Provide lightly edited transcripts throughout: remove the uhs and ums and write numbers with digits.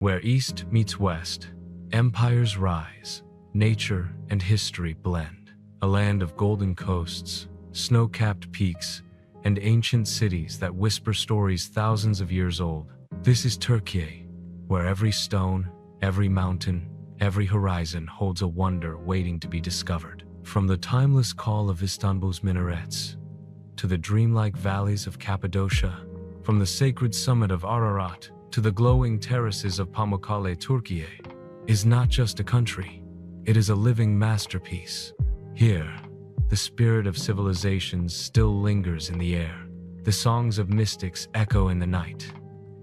Where east meets west, empires rise, nature and history blend. A land of golden coasts, snow-capped peaks, and ancient cities that whisper stories thousands of years old. This is Türkiye, where every stone, every mountain, every horizon holds a wonder waiting to be discovered. From the timeless call of Istanbul's minarets, to the dreamlike valleys of Cappadocia, from the sacred summit of Ararat to the glowing terraces of Pamukkale, Türkiye is not just a country, it is a living masterpiece. Here, the spirit of civilizations still lingers in the air. The songs of mystics echo in the night,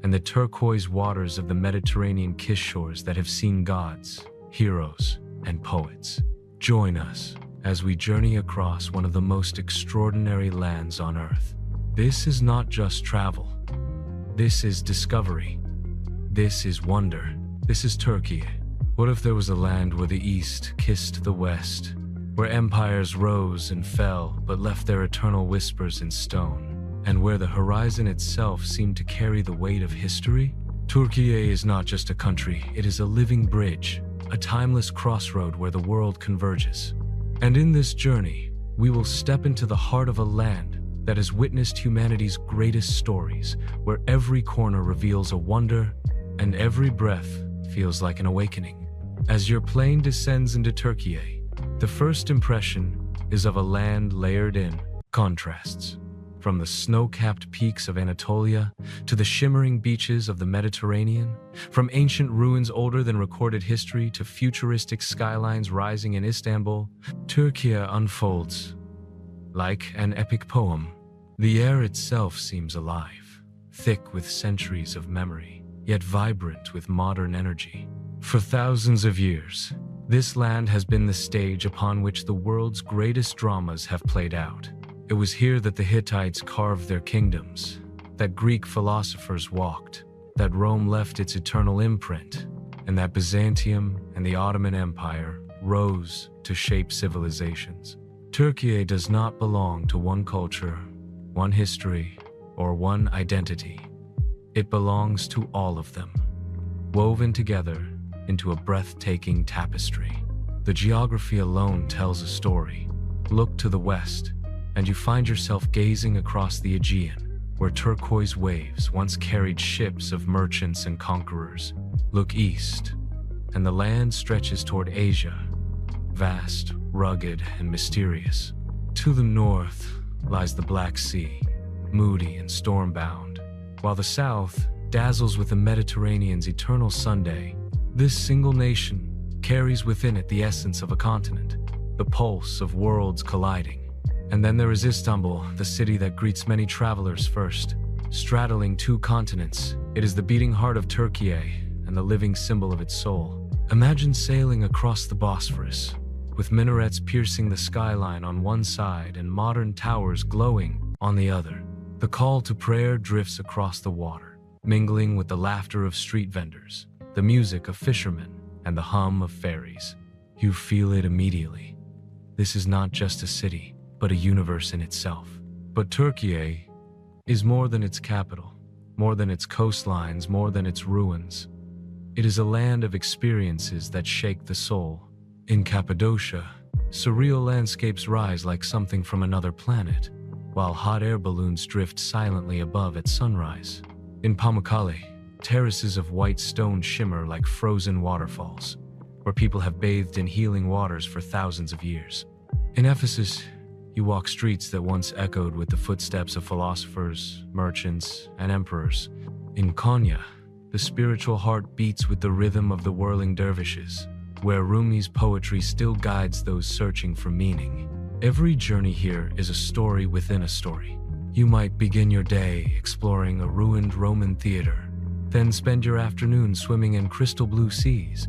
and the turquoise waters of the Mediterranean kiss shores that have seen gods, heroes, and poets. Join us as we journey across one of the most extraordinary lands on Earth. This is not just travel. This is discovery. This is wonder. This is Türkiye. What if there was a land where the East kissed the West, where empires rose and fell but left their eternal whispers in stone, and where the horizon itself seemed to carry the weight of history? Türkiye is not just a country, it is a living bridge, a timeless crossroad where the world converges. And in this journey, we will step into the heart of a land that has witnessed humanity's greatest stories, where every corner reveals a wonder and every breath feels like an awakening. As your plane descends into Türkiye, the first impression is of a land layered in contrasts. From the snow-capped peaks of Anatolia to the shimmering beaches of the Mediterranean, from ancient ruins older than recorded history to futuristic skylines rising in Istanbul, Türkiye unfolds like an epic poem. The air itself seems alive, thick with centuries of memory, yet vibrant with modern energy. For thousands of years, this land has been the stage upon which the world's greatest dramas have played out. It was here that the Hittites carved their kingdoms, that Greek philosophers walked, that Rome left its eternal imprint, and that Byzantium and the Ottoman Empire rose to shape civilizations. Türkiye does not belong to one culture, one history, or one identity. It belongs to all of them, woven together into a breathtaking tapestry. The geography alone tells a story. Look to the west, and you find yourself gazing across the Aegean, where turquoise waves once carried ships of merchants and conquerors. Look east, and the land stretches toward Asia, vast, rugged, and mysterious. To the north lies the Black Sea, moody and storm-bound, while the south dazzles with the Mediterranean's eternal Sunday. This single nation carries within it the essence of a continent, the pulse of worlds colliding. And then there is Istanbul, the city that greets many travelers first. Straddling two continents, it is the beating heart of Türkiye and the living symbol of its soul. Imagine sailing across the Bosphorus, with minarets piercing the skyline on one side and modern towers glowing on the other. The call to prayer drifts across the water, mingling with the laughter of street vendors, the music of fishermen, and the hum of ferries. You feel it immediately. This is not just a city, but a universe in itself. But Türkiye is more than its capital, more than its coastlines, more than its ruins. It is a land of experiences that shake the soul. In Cappadocia, surreal landscapes rise like something from another planet, while hot air balloons drift silently above at sunrise. In Pamukkale, terraces of white stone shimmer like frozen waterfalls, where people have bathed in healing waters for thousands of years. In Ephesus, you walk streets that once echoed with the footsteps of philosophers, merchants, and emperors. In Konya, the spiritual heart beats with the rhythm of the whirling dervishes, where Rumi's poetry still guides those searching for meaning. Every journey here is a story within a story. You might begin your day exploring a ruined Roman theater, then spend your afternoon swimming in crystal blue seas,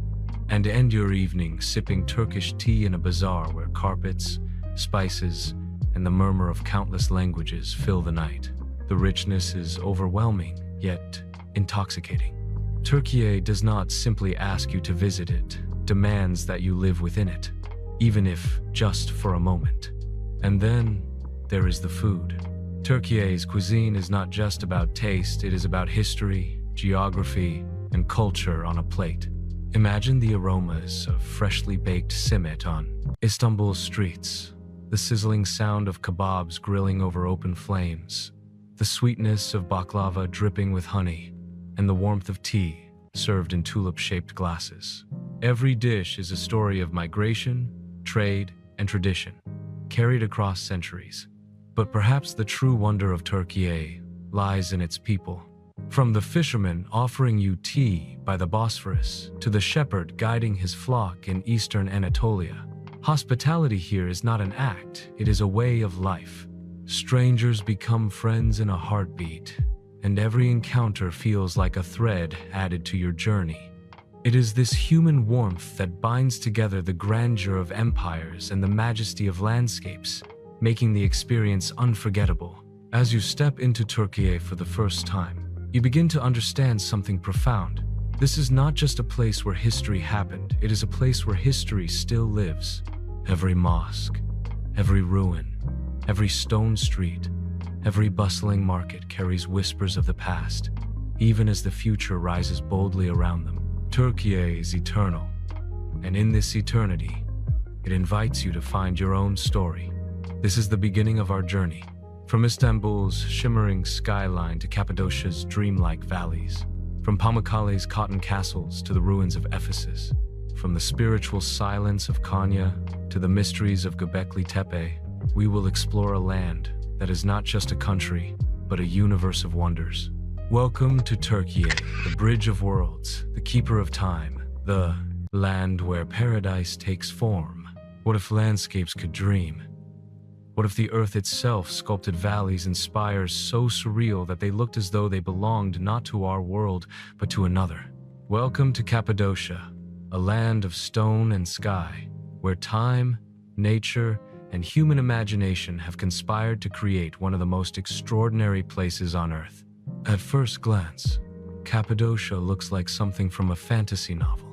and end your evening sipping Turkish tea in a bazaar where carpets, spices, and the murmur of countless languages fill the night. The richness is overwhelming, yet intoxicating. Türkiye does not simply ask you to visit it, demands that you live within it, even if just for a moment. And then there is the food. Türkiye's cuisine is not just about taste, it is about history, geography, and culture on a plate. Imagine the aromas of freshly baked simit on Istanbul's streets, the sizzling sound of kebabs grilling over open flames, the sweetness of baklava dripping with honey, and the warmth of tea served in tulip-shaped glasses. Every dish is a story of migration, trade, and tradition, carried across centuries. But perhaps the true wonder of Türkiye lies in its people. From the fisherman offering you tea by the Bosphorus to the shepherd guiding his flock in eastern Anatolia, hospitality here is not an act, it is a way of life. Strangers become friends in a heartbeat, and every encounter feels like a thread added to your journey. It is this human warmth that binds together the grandeur of empires and the majesty of landscapes, making the experience unforgettable. As you step into Türkiye for the first time, you begin to understand something profound. This is not just a place where history happened, it is a place where history still lives. Every mosque, every ruin, every stone street, every bustling market carries whispers of the past, even as the future rises boldly around them. Türkiye is eternal, and in this eternity, it invites you to find your own story. This is the beginning of our journey, from Istanbul's shimmering skyline to Cappadocia's dreamlike valleys, from Pamukkale's cotton castles to the ruins of Ephesus, from the spiritual silence of Konya to the mysteries of Göbekli Tepe. We will explore a land that is not just a country, but a universe of wonders. Welcome to Türkiye, the bridge of worlds, the keeper of time, the land where paradise takes form. What if landscapes could dream? What if the earth itself sculpted valleys and spires so surreal that they looked as though they belonged not to our world, but to another? Welcome to Cappadocia, a land of stone and sky, where time, nature, and human imagination have conspired to create one of the most extraordinary places on earth. At first glance, Cappadocia looks like something from a fantasy novel.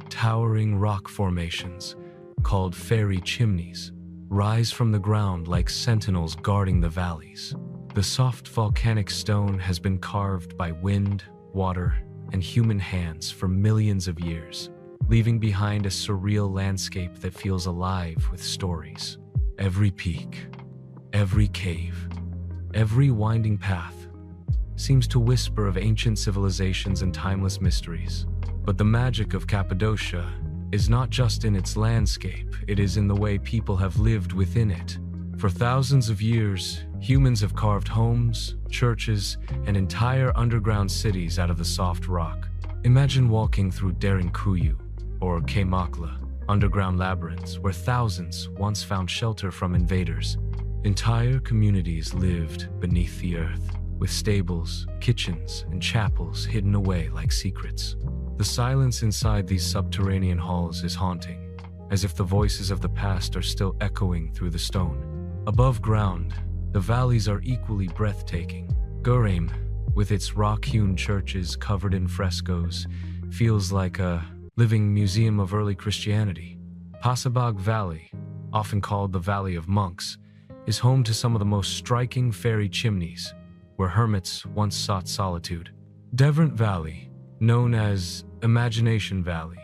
Towering rock formations, called fairy chimneys, rise from the ground like sentinels guarding the valleys. The soft volcanic stone has been carved by wind, water, and human hands for millions of years, leaving behind a surreal landscape that feels alive with stories. Every peak, every cave, every winding path seems to whisper of ancient civilizations and timeless mysteries. But the magic of Cappadocia is not just in its landscape, it is in the way people have lived within it. For thousands of years, humans have carved homes, churches, and entire underground cities out of the soft rock. Imagine walking through Derinkuyu or Pamukkale, underground labyrinths where thousands once found shelter from invaders. Entire communities lived beneath the earth, with stables, kitchens, and chapels hidden away like secrets. The silence inside these subterranean halls is haunting, as if the voices of the past are still echoing through the stone. Above ground, the valleys are equally breathtaking. Gurem, with its rock-hewn churches covered in frescoes, feels like a living museum of early Christianity. Pasabag Valley, often called the Valley of Monks, is home to some of the most striking fairy chimneys, where hermits once sought solitude. Devrent Valley, known as Imagination Valley,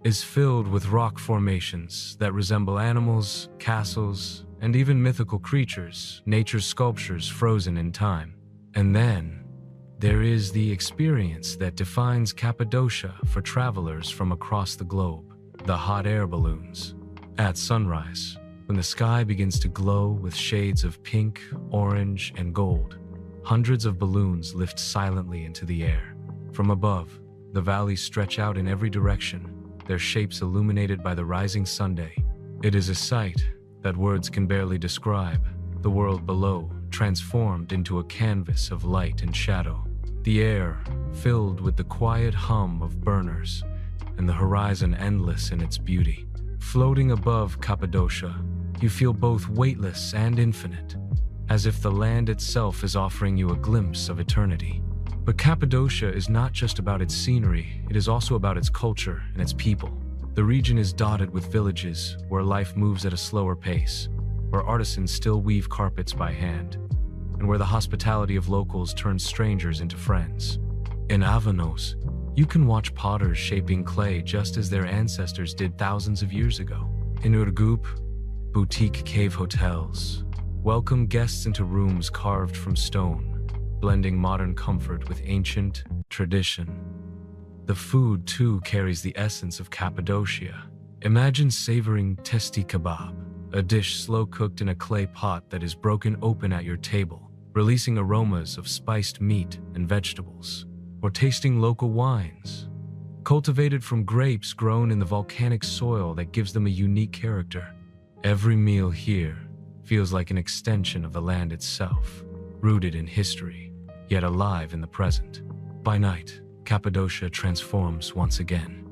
is filled with rock formations that resemble animals, castles, and even mythical creatures, nature's sculptures frozen in time. And then, there is the experience that defines Cappadocia for travelers from across the globe, the hot air balloons. At sunrise, when the sky begins to glow with shades of pink, orange, and gold, hundreds of balloons lift silently into the air. From above, the valleys stretch out in every direction, their shapes illuminated by the rising sunday. It is a sight that words can barely describe. The world below, transformed into a canvas of light and shadow. The air, filled with the quiet hum of burners, and the horizon endless in its beauty. Floating above Cappadocia, you feel both weightless and infinite, as if the land itself is offering you a glimpse of eternity. But Cappadocia is not just about its scenery, it is also about its culture and its people. The region is dotted with villages where life moves at a slower pace, where artisans still weave carpets by hand, and where the hospitality of locals turns strangers into friends. In Avanos, You can watch potters shaping clay just as their ancestors did thousands of years ago. In Urgup, boutique cave hotels welcome guests into rooms carved from stone, blending modern comfort with ancient tradition. The food, too, carries the essence of Cappadocia. Imagine savoring testi kebab, a dish slow-cooked in a clay pot that is broken open at your table, releasing aromas of spiced meat and vegetables. Or tasting local wines, cultivated from grapes grown in the volcanic soil that gives them a unique character. Every meal here feels like an extension of the land itself, rooted in history, yet alive in the present. By night, Cappadocia transforms once again.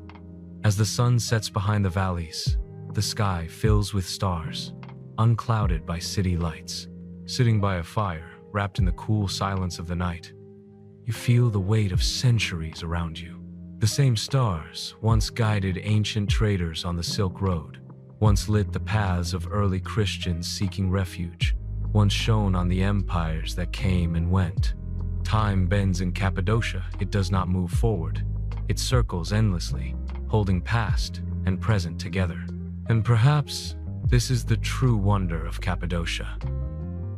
As the sun sets behind the valleys, the sky fills with stars, unclouded by city lights. Sitting by a fire, wrapped in the cool silence of the night, you feel the weight of centuries around you. The same stars once guided ancient traders on the Silk Road, once lit the paths of early Christians seeking refuge, once shone on the empires that came and went. Time bends in Cappadocia. It does not move forward. It circles endlessly, holding past and present together. And perhaps this is the true wonder of Cappadocia.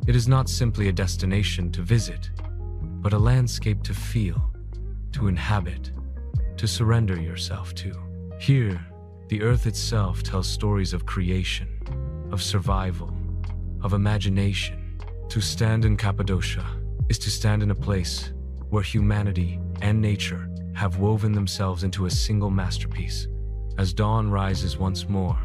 It is not simply a destination to visit, but a landscape to feel, to inhabit, to surrender yourself to. Here, the earth itself tells stories of creation, of survival, of imagination. To stand in Cappadocia is to stand in a place where humanity and nature have woven themselves into a single masterpiece. As dawn rises once more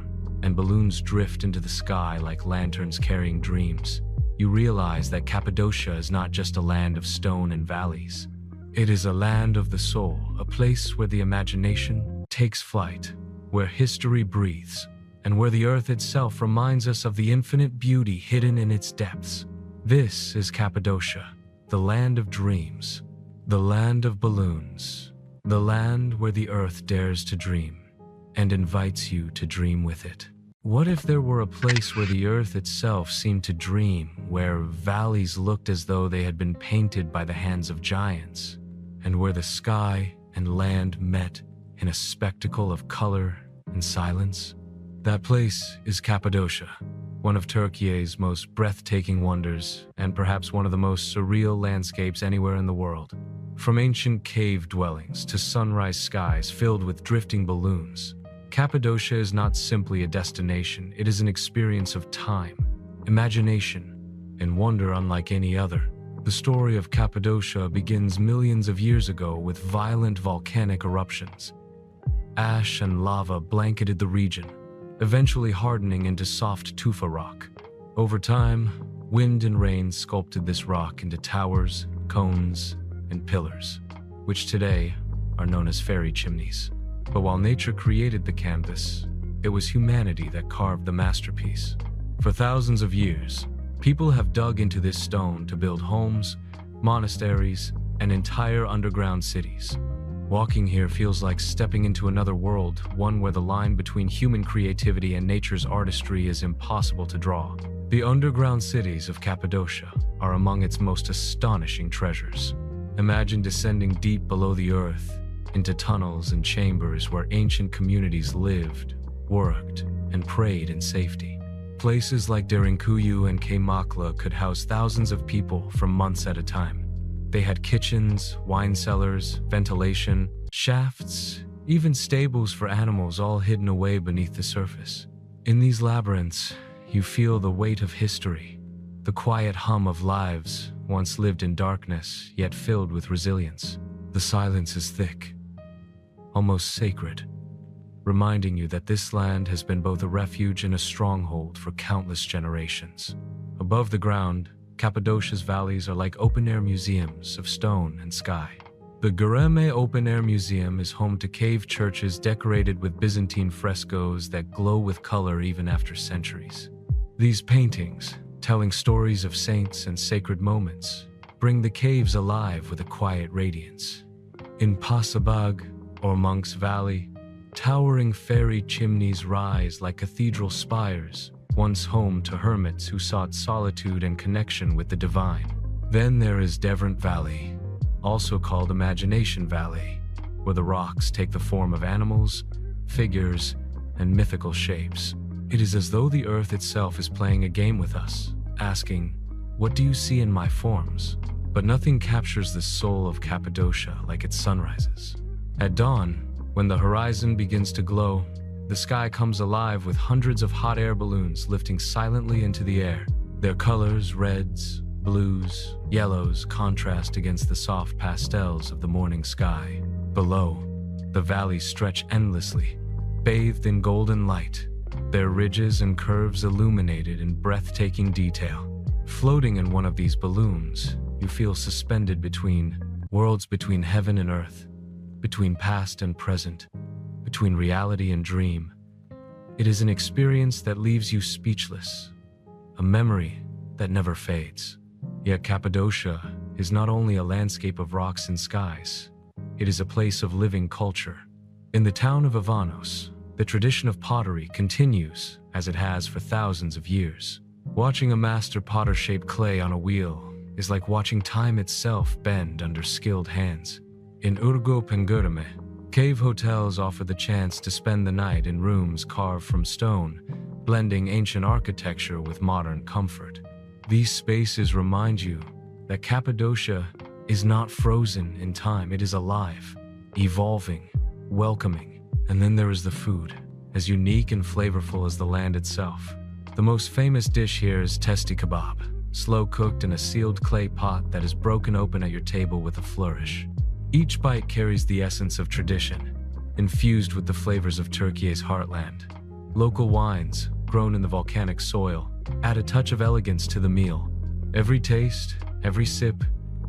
and balloons drift into the sky like lanterns carrying dreams, you realize that Cappadocia is not just a land of stone and valleys. It is a land of the soul, a place where the imagination takes flight, where history breathes, and where the earth itself reminds us of the infinite beauty hidden in its depths. This is Cappadocia, the land of dreams, the land of balloons, the land where the earth dares to dream and invites you to dream with it. What if there were a place where the earth itself seemed to dream, where valleys looked as though they had been painted by the hands of giants, and where the sky and land met in a spectacle of color and silence? That place is Cappadocia, one of Türkiye's most breathtaking wonders, and perhaps one of the most surreal landscapes anywhere in the world. From ancient cave dwellings to sunrise skies filled with drifting balloons, Cappadocia is not simply a destination, it is an experience of time, imagination, and wonder unlike any other. The story of Cappadocia begins millions of years ago with violent volcanic eruptions. Ash and lava blanketed the region, eventually hardening into soft tufa rock. Over time, wind and rain sculpted this rock into towers, cones, and pillars, which today are known as fairy chimneys. But while nature created the canvas, it was humanity that carved the masterpiece. For thousands of years, people have dug into this stone to build homes, monasteries, and entire underground cities. Walking here feels like stepping into another world, one where the line between human creativity and nature's artistry is impossible to draw. The underground cities of Cappadocia are among its most astonishing treasures. Imagine descending deep below the earth, into tunnels and chambers where ancient communities lived, worked, and prayed in safety. Places like Derinkuyu and Pamukkale could house thousands of people for months at a time. They had kitchens, wine cellars, ventilation, shafts, even stables for animals, all hidden away beneath the surface. In these labyrinths, you feel the weight of history, the quiet hum of lives once lived in darkness, yet filled with resilience. The silence is thick, almost sacred, reminding you that this land has been both a refuge and a stronghold for countless generations. Above the ground, Cappadocia's valleys are like open-air museums of stone and sky. The Göreme Open-Air Museum is home to cave churches decorated with Byzantine frescoes that glow with color even after centuries. These paintings, telling stories of saints and sacred moments, bring the caves alive with a quiet radiance. In Pasabag, or Monk's Valley, towering fairy chimneys rise like cathedral spires, once home to hermits who sought solitude and connection with the divine. Then there is Devrant Valley, also called Imagination Valley, where the rocks take the form of animals, figures, and mythical shapes. It is as though the earth itself is playing a game with us, asking, "What do you see in my forms?" But nothing captures the soul of Cappadocia like its sunrises. At dawn, when the horizon begins to glow, the sky comes alive with hundreds of hot air balloons lifting silently into the air. Their colors, reds, blues, yellows, contrast against the soft pastels of the morning sky. Below, the valleys stretch endlessly, bathed in golden light, their ridges and curves illuminated in breathtaking detail. Floating in one of these balloons, you feel suspended between worlds, between heaven and earth, between past and present, between reality and dream. It is an experience that leaves you speechless, a memory that never fades. Yet Cappadocia is not only a landscape of rocks and skies, it is a place of living culture. In the town of Avanos, the tradition of pottery continues as it has for thousands of years. Watching a master potter shape clay on a wheel is like watching time itself bend under skilled hands. In Urgo Pengurme, cave hotels offer the chance to spend the night in rooms carved from stone, blending ancient architecture with modern comfort. These spaces remind you that Cappadocia is not frozen in time, it is alive, evolving, welcoming. And then there is the food, as unique and flavorful as the land itself. The most famous dish here is testi kebab, slow cooked in a sealed clay pot that is broken open at your table with a flourish. Each bite carries the essence of tradition, infused with the flavors of Turkey's heartland. Local wines, grown in the volcanic soil, add a touch of elegance to the meal. Every taste, every sip,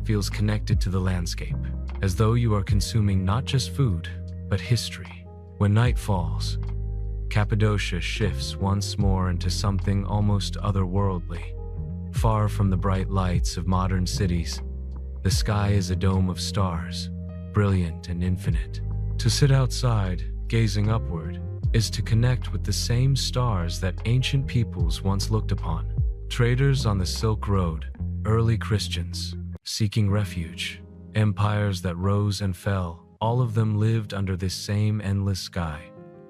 feels connected to the landscape, as though you are consuming not just food, but history. When night falls, Cappadocia shifts once more into something almost otherworldly. Far from the bright lights of modern cities, the sky is a dome of stars, brilliant and infinite. To sit outside, gazing upward, is to connect with the same stars that ancient peoples once looked upon. Traders on the Silk Road, early Christians, seeking refuge, empires that rose and fell, all of them lived under this same endless sky.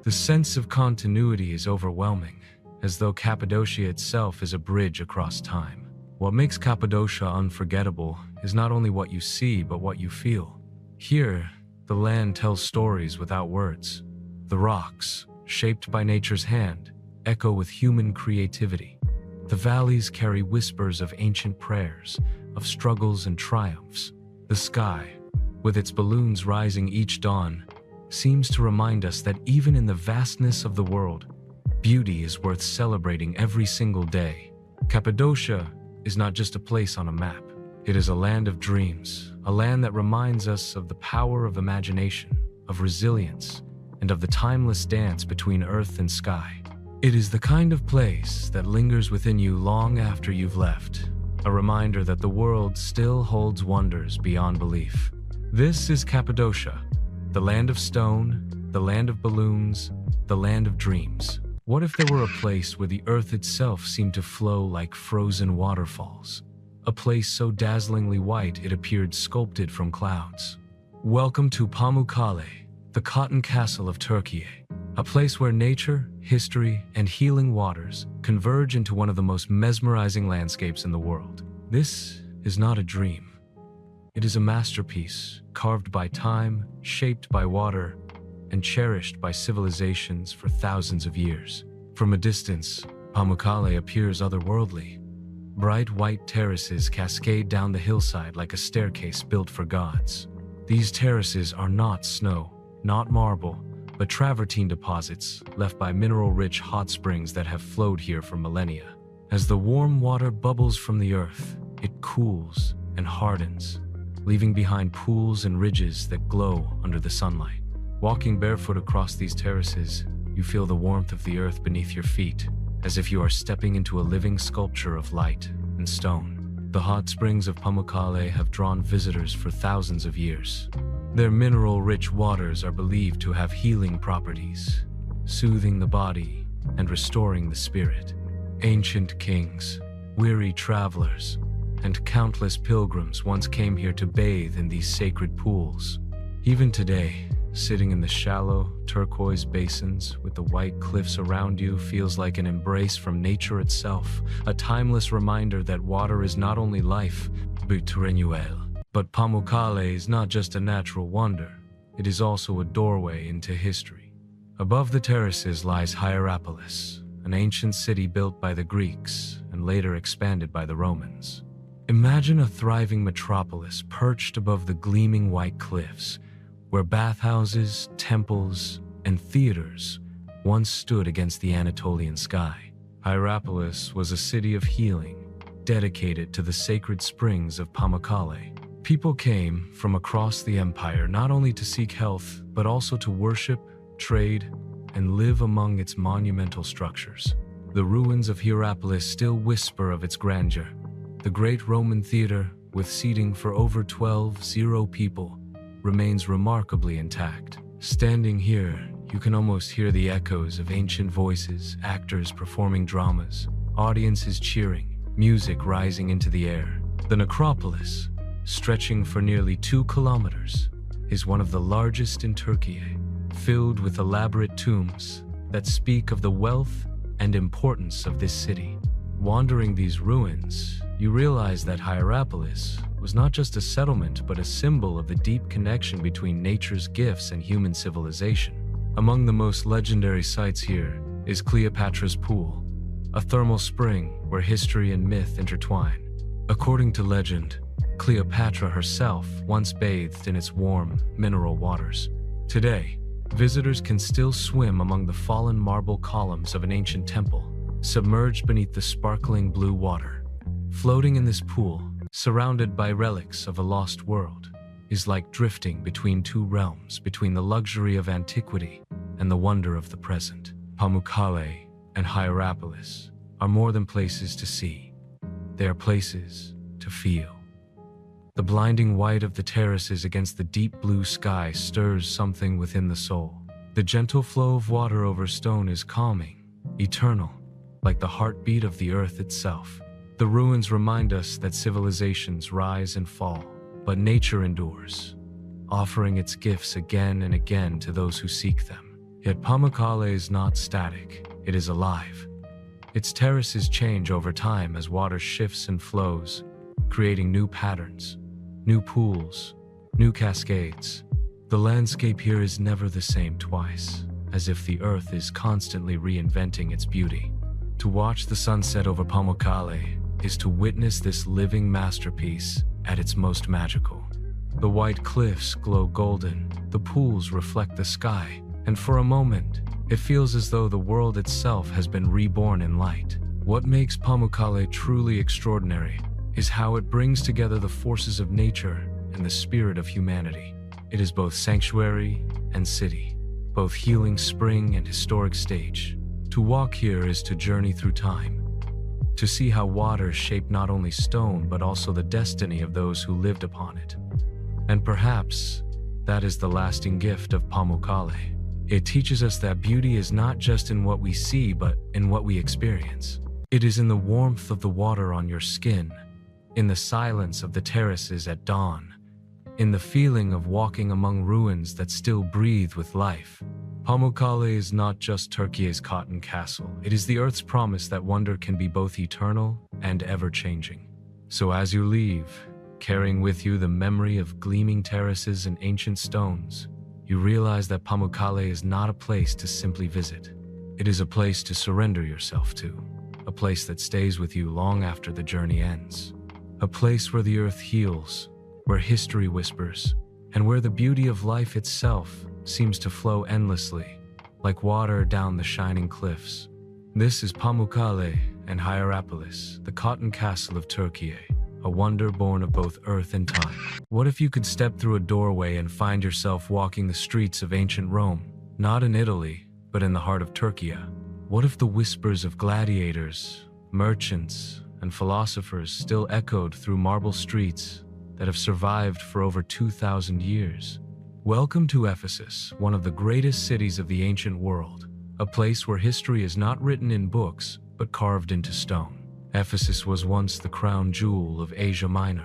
The sense of continuity is overwhelming, as though Cappadocia itself is a bridge across time. What makes Cappadocia unforgettable is not only what you see, but what you feel. Here, the land tells stories without words. The rocks, shaped by nature's hand, echo with human creativity. The valleys carry whispers of ancient prayers, of struggles and triumphs. The sky, with its balloons rising each dawn, seems to remind us that even in the vastness of the world, beauty is worth celebrating every single day. Cappadocia is not just a place on a map. It is a land of dreams, a land that reminds us of the power of imagination, of resilience, and of the timeless dance between earth and sky. It is the kind of place that lingers within you long after you've left, a reminder that the world still holds wonders beyond belief. This is Cappadocia, the land of stone, the land of balloons, the land of dreams. What if there were a place where the earth itself seemed to flow like frozen waterfalls? A place so dazzlingly white it appeared sculpted from clouds. Welcome to Pamukkale, the cotton castle of Türkiye, a place where nature, history, and healing waters converge into one of the most mesmerizing landscapes in the world. This is not a dream. It is a masterpiece, carved by time, shaped by water, and cherished by civilizations for thousands of years. From a distance, Pamukkale appears otherworldly. Bright white terraces cascade down the hillside like a staircase built for gods. These terraces are not snow, not marble, but travertine deposits left by mineral-rich hot springs that have flowed here for millennia. As the warm water bubbles from the earth, it cools and hardens, leaving behind pools and ridges that glow under the sunlight. Walking barefoot across these terraces, you feel the warmth of the earth beneath your feet, as if you are stepping into a living sculpture of light and stone. The hot springs of Pamukkale have drawn visitors for thousands of years. Their mineral-rich waters are believed to have healing properties, soothing the body and restoring the spirit. Ancient kings, weary travelers, and countless pilgrims once came here to bathe in these sacred pools. Even today, sitting in the shallow, turquoise basins with the white cliffs around you feels like an embrace from nature itself, a timeless reminder that water is not only life, but Pamukkale is not just a natural wonder, it is also a doorway into history. Above the terraces lies Hierapolis, an ancient city built by the Greeks and later expanded by the Romans. Imagine a thriving metropolis perched above the gleaming white cliffs, where bathhouses, temples, and theaters once stood against the Anatolian sky. Hierapolis was a city of healing, dedicated to the sacred springs of Pamukkale. People came from across the empire not only to seek health, but also to worship, trade, and live among its monumental structures. The ruins of Hierapolis still whisper of its grandeur. The great Roman theater, with seating for over 12,000 people, remains remarkably intact. Standing here, you can almost hear the echoes of ancient voices, actors performing dramas, audiences cheering, music rising into the air. The necropolis, stretching for nearly 2 kilometers, is one of the largest in Türkiye, filled with elaborate tombs that speak of the wealth and importance of this city. Wandering these ruins, you realize that Hierapolis was not just a settlement but a symbol of the deep connection between nature's gifts and human civilization. Among the most legendary sites here is Cleopatra's Pool, a thermal spring where history and myth intertwine. According to legend, Cleopatra herself once bathed in its warm, mineral waters. Today, visitors can still swim among the fallen marble columns of an ancient temple, submerged beneath the sparkling blue water. Floating in this pool, surrounded by relics of a lost world, is like drifting between two realms, between the luxury of antiquity and the wonder of the present. Pamukkale and Hierapolis are more than places to see. They are places to feel. The blinding white of the terraces against the deep blue sky stirs something within the soul. The gentle flow of water over stone is calming, eternal, like the heartbeat of the earth itself. The ruins remind us that civilizations rise and fall, but nature endures, offering its gifts again and again to those who seek them. Yet Pamukkale is not static, it is alive. Its terraces change over time as water shifts and flows, creating new patterns, new pools, new cascades. The landscape here is never the same twice, as if the earth is constantly reinventing its beauty. To watch the sunset over Pamukkale is to witness this living masterpiece at its most magical. The white cliffs glow golden, the pools reflect the sky, and for a moment, it feels as though the world itself has been reborn in light. What makes Pamukkale truly extraordinary is how it brings together the forces of nature and the spirit of humanity. It is both sanctuary and city, both healing spring and historic stage. To walk here is to journey through time, to see how water shaped not only stone but also the destiny of those who lived upon it. And perhaps that is the lasting gift of Pamukkale. It teaches us that beauty is not just in what we see but in what we experience. It is in the warmth of the water on your skin, in the silence of the terraces at dawn, in the feeling of walking among ruins that still breathe with life. Pamukkale is not just Turkey's cotton castle, it is the earth's promise that wonder can be both eternal and ever-changing. So as you leave, carrying with you the memory of gleaming terraces and ancient stones, you realize that Pamukkale is not a place to simply visit. It is a place to surrender yourself to, a place that stays with you long after the journey ends. A place where the earth heals, where history whispers, and where the beauty of life itself seems to flow endlessly, like water down the shining cliffs. This is Pamukkale and Hierapolis, the cotton castle of Türkiye, a wonder born of both earth and time. What if you could step through a doorway and find yourself walking the streets of ancient Rome, not in Italy, but in the heart of Türkiye? What if the whispers of gladiators, merchants, and philosophers still echoed through marble streets that have survived for over 2,000 years? Welcome to Ephesus, one of the greatest cities of the ancient world, a place where history is not written in books, but carved into stone. Ephesus was once the crown jewel of Asia Minor,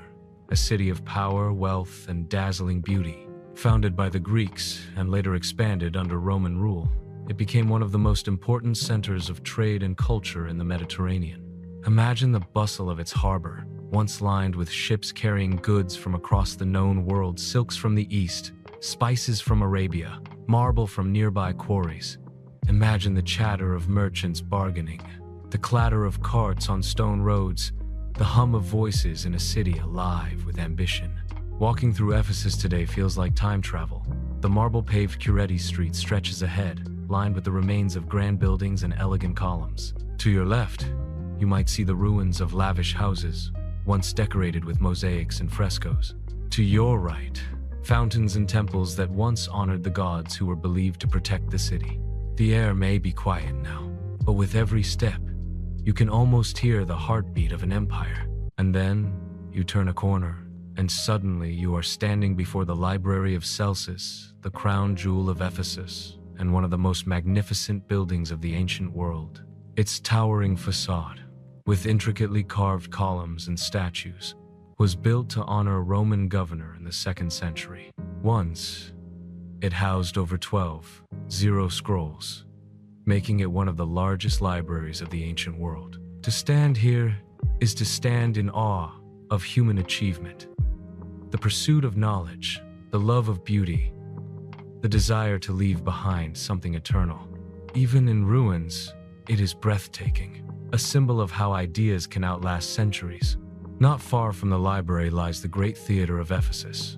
a city of power, wealth, and dazzling beauty. Founded by the Greeks and later expanded under Roman rule, it became one of the most important centers of trade and culture in the Mediterranean. Imagine the bustle of its harbor, once lined with ships carrying goods from across the known world, silks from the east, spices from Arabia, marble from nearby quarries. Imagine the chatter of merchants bargaining, the clatter of carts on stone roads, the hum of voices in a city alive with ambition. Walking through Ephesus today feels like time travel. The marble-paved Cureti Street stretches ahead, lined with the remains of grand buildings and elegant columns. To your left, you might see the ruins of lavish houses, once decorated with mosaics and frescoes. To your right, fountains and temples that once honored the gods who were believed to protect the city. The air may be quiet now, but with every step, you can almost hear the heartbeat of an empire. And then, you turn a corner, and suddenly you are standing before the Library of Celsus, the crown jewel of Ephesus, and one of the most magnificent buildings of the ancient world. Its towering facade, with intricately carved columns and statues, was built to honor a Roman governor in the 2nd century. Once, it housed over 12 scrolls, making it one of the largest libraries of the ancient world. To stand here is to stand in awe of human achievement, the pursuit of knowledge, the love of beauty, the desire to leave behind something eternal. Even in ruins, it is breathtaking, a symbol of how ideas can outlast centuries. Not far from the library lies the Great Theater of Ephesus,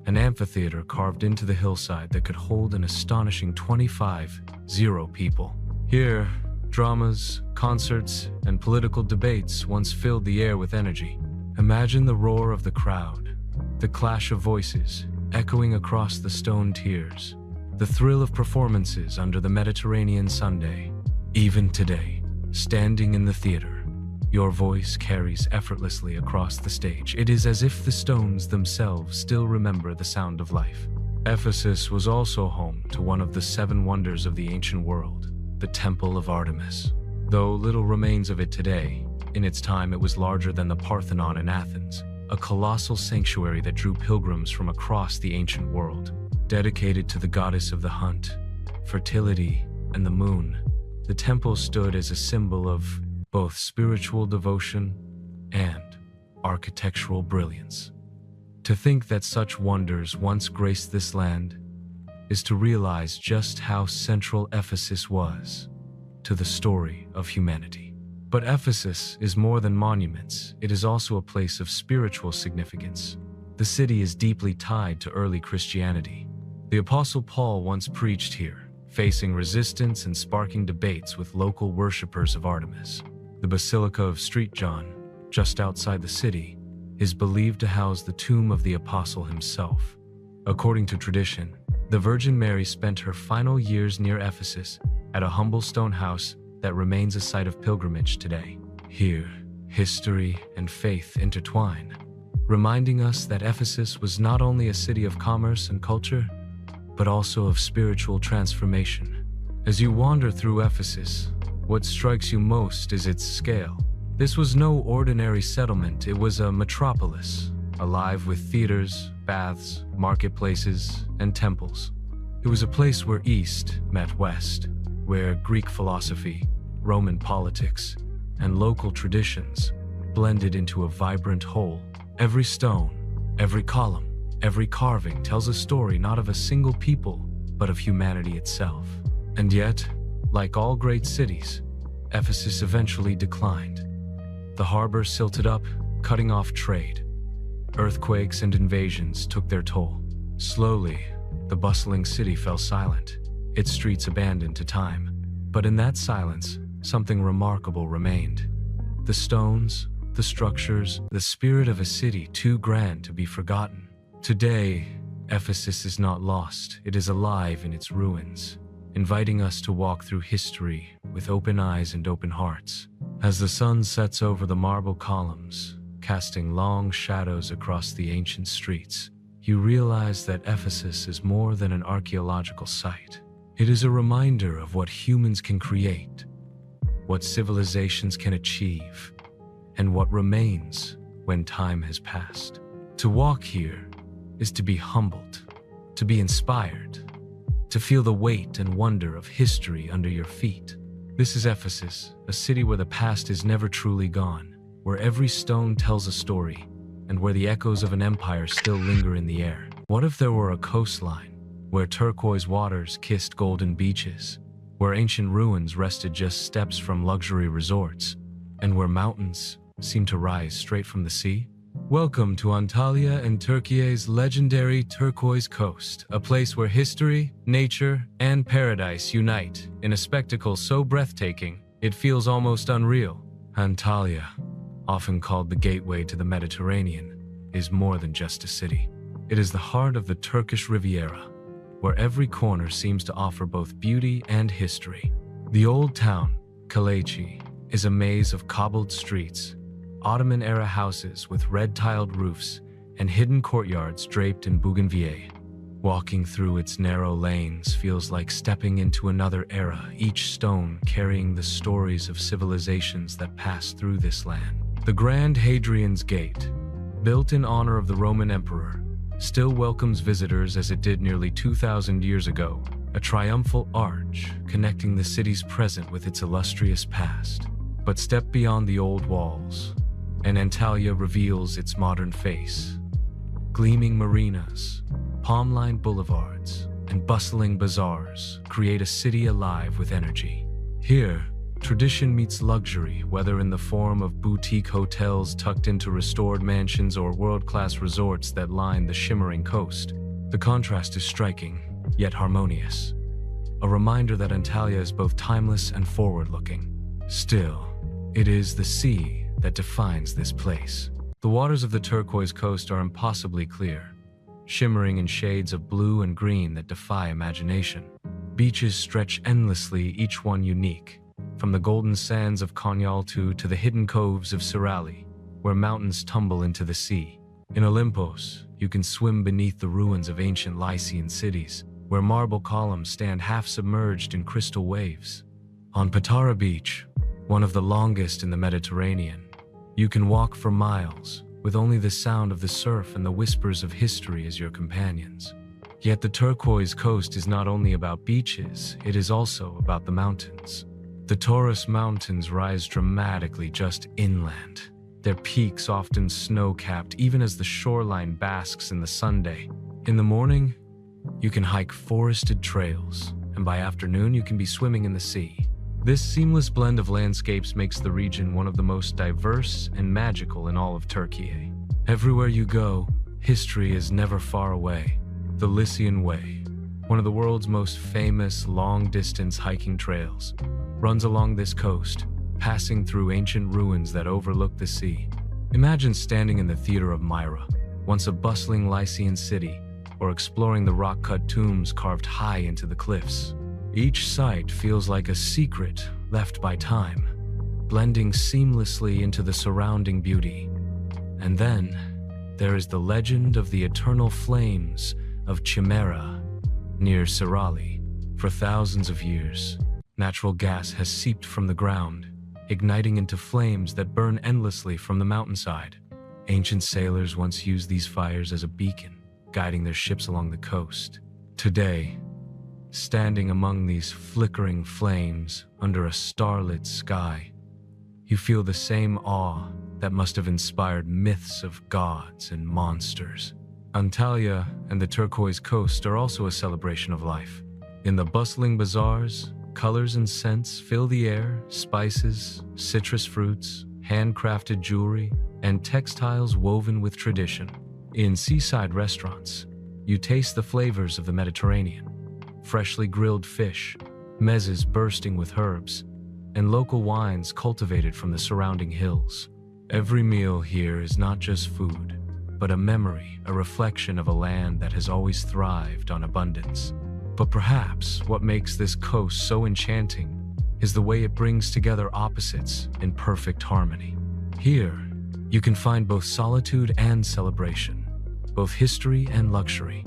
an amphitheater carved into the hillside that could hold an astonishing 25,000 people. Here, dramas, concerts, and political debates once filled the air with energy. Imagine the roar of the crowd, the clash of voices echoing across the stone tiers, the thrill of performances under the Mediterranean Sunday. Even today, standing in the theater, your voice carries effortlessly across the stage. It is as if the stones themselves still remember the sound of life. Ephesus was also home to one of the 7 wonders of the ancient world, the Temple of Artemis. Though little remains of it today, in its time it was larger than the Parthenon in Athens, a colossal sanctuary that drew pilgrims from across the ancient world. Dedicated to the goddess of the hunt, fertility, and the moon, the temple stood as a symbol of both spiritual devotion and architectural brilliance. To think that such wonders once graced this land is to realize just how central Ephesus was to the story of humanity. But Ephesus is more than monuments. It is also a place of spiritual significance. The city is deeply tied to early Christianity. The Apostle Paul once preached here, facing resistance and sparking debates with local worshippers of Artemis. The Basilica of St. John, just outside the city, is believed to house the tomb of the apostle himself. According to tradition, the Virgin Mary spent her final years near Ephesus at a humble stone house that remains a site of pilgrimage today. Here, history and faith intertwine, reminding us that Ephesus was not only a city of commerce and culture, but also of spiritual transformation. As you wander through Ephesus, what strikes you most is its scale. This was no ordinary settlement, it was a metropolis, alive with theaters, baths, marketplaces, and temples. It was a place where East met West, where Greek philosophy, Roman politics, and local traditions blended into a vibrant whole. Every stone, every column, every carving tells a story not of a single people, but of humanity itself. And yet, like all great cities, Ephesus eventually declined. The harbor silted up, cutting off trade. Earthquakes and invasions took their toll. Slowly, the bustling city fell silent, its streets abandoned to time. But in that silence, something remarkable remained. The stones, the structures, the spirit of a city too grand to be forgotten. Today, Ephesus is not lost, it is alive in its ruins, inviting us to walk through history with open eyes and open hearts. As the sun sets over the marble columns, casting long shadows across the ancient streets, you realize that Ephesus is more than an archaeological site. It is a reminder of what humans can create, what civilizations can achieve, and what remains when time has passed. To walk here is to be humbled, to be inspired, to feel the weight and wonder of history under your feet. This is Ephesus, a city where the past is never truly gone, where every stone tells a story, and where the echoes of an empire still linger in the air. What if there were a coastline, where turquoise waters kissed golden beaches, where ancient ruins rested just steps from luxury resorts, and where mountains seemed to rise straight from the sea? Welcome to Antalya and Türkiye's legendary turquoise coast, a place where history, nature, and paradise unite in a spectacle so breathtaking it feels almost unreal. Antalya, often called the gateway to the Mediterranean, is more than just a city. It is the heart of the Turkish Riviera, where every corner seems to offer both beauty and history. The old town, Cappadocia, is a maze of cobbled streets, Ottoman-era houses with red-tiled roofs, and hidden courtyards draped in bougainvillea. Walking through its narrow lanes feels like stepping into another era, each stone carrying the stories of civilizations that passed through this land. The Grand Hadrian's Gate, built in honor of the Roman emperor, still welcomes visitors as it did nearly 2,000 years ago, a triumphal arch connecting the city's present with its illustrious past. But step beyond the old walls, and Antalya reveals its modern face. Gleaming marinas, palm-lined boulevards, and bustling bazaars create a city alive with energy. Here, tradition meets luxury, whether in the form of boutique hotels tucked into restored mansions or world-class resorts that line the shimmering coast. The contrast is striking, yet harmonious. A reminder that Antalya is both timeless and forward-looking. Still, it is the sea that defines this place. The waters of the turquoise coast are impossibly clear, shimmering in shades of blue and green that defy imagination. Beaches stretch endlessly, each one unique, from the golden sands of Konyaaltı to the hidden coves of surreal, where mountains tumble into the sea. In Olympos, you can swim beneath the ruins of ancient Lycian cities, where marble columns stand half-submerged in crystal waves. On Patara Beach, one of the longest in the Mediterranean, you can walk for miles, with only the sound of the surf and the whispers of history as your companions. Yet the turquoise coast is not only about beaches, it is also about the mountains. The Taurus Mountains rise dramatically just inland, their peaks often snow-capped even as the shoreline basks in the sunday. In the morning, you can hike forested trails, and by afternoon you can be swimming in the sea. This seamless blend of landscapes makes the region one of the most diverse and magical in all of Turkey. Everywhere you go, history is never far away. The Lycian Way, one of the world's most famous long-distance hiking trails, runs along this coast, passing through ancient ruins that overlook the sea. Imagine standing in the Theater of Myra, once a bustling Lycian city, or exploring the rock-cut tombs carved high into the cliffs. Each site feels like a secret left by time, blending seamlessly into the surrounding beauty. And then, there is the legend of the eternal flames of Chimera near Sirali. For thousands of years, natural gas has seeped from the ground, igniting into flames that burn endlessly from the mountainside. Ancient sailors once used these fires as a beacon, guiding their ships along the coast. Today, standing among these flickering flames under a starlit sky, you feel the same awe that must have inspired myths of gods and monsters. Antalya and the turquoise coast are also a celebration of life. In the bustling bazaars, colors and scents fill the air, spices, citrus fruits, handcrafted jewelry, and textiles woven with tradition. In seaside restaurants, you taste the flavors of the Mediterranean. Freshly grilled fish, mezes bursting with herbs, and local wines cultivated from the surrounding hills. Every meal here is not just food, but a memory, a reflection of a land that has always thrived on abundance. But perhaps what makes this coast so enchanting is the way it brings together opposites in perfect harmony. Here, you can find both solitude and celebration, both history and luxury,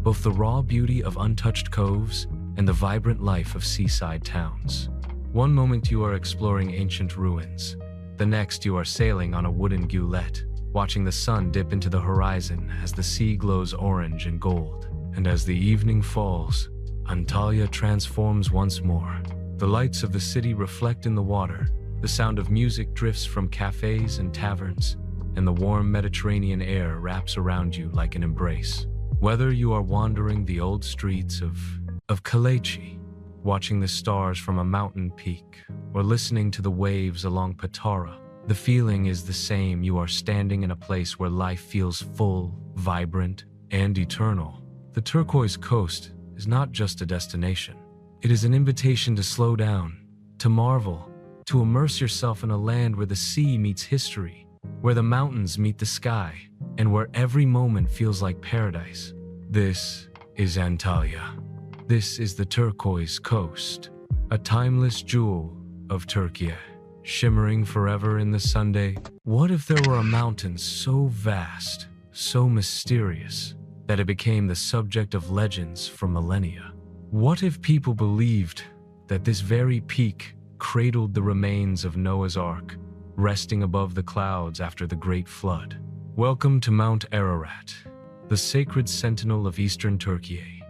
both the raw beauty of untouched coves and the vibrant life of seaside towns. One moment you are exploring ancient ruins, the next you are sailing on a wooden goélette, watching the sun dip into the horizon as the sea glows orange and gold. And as the evening falls, Antalya transforms once more. The lights of the city reflect in the water, the sound of music drifts from cafes and taverns, and the warm Mediterranean air wraps around you like an embrace. Whether you are wandering the old streets of Kalechi, watching the stars from a mountain peak, or listening to the waves along Patara, the feeling is the same. You are standing in a place where life feels full, vibrant, and eternal. The turquoise coast is not just a destination. It is an invitation to slow down, to marvel, to immerse yourself in a land where the sea meets history, where the mountains meet the sky, and where every moment feels like paradise. This is Antalya. This is the turquoise coast, a timeless jewel of Türkiye, shimmering forever in the Sunday. What if there were a mountain so vast, so mysterious, that it became the subject of legends for millennia? What if people believed that this very peak cradled the remains of Noah's Ark, resting above the clouds after the Great Flood? Welcome to Mount Ararat, the sacred sentinel of eastern Türkiye,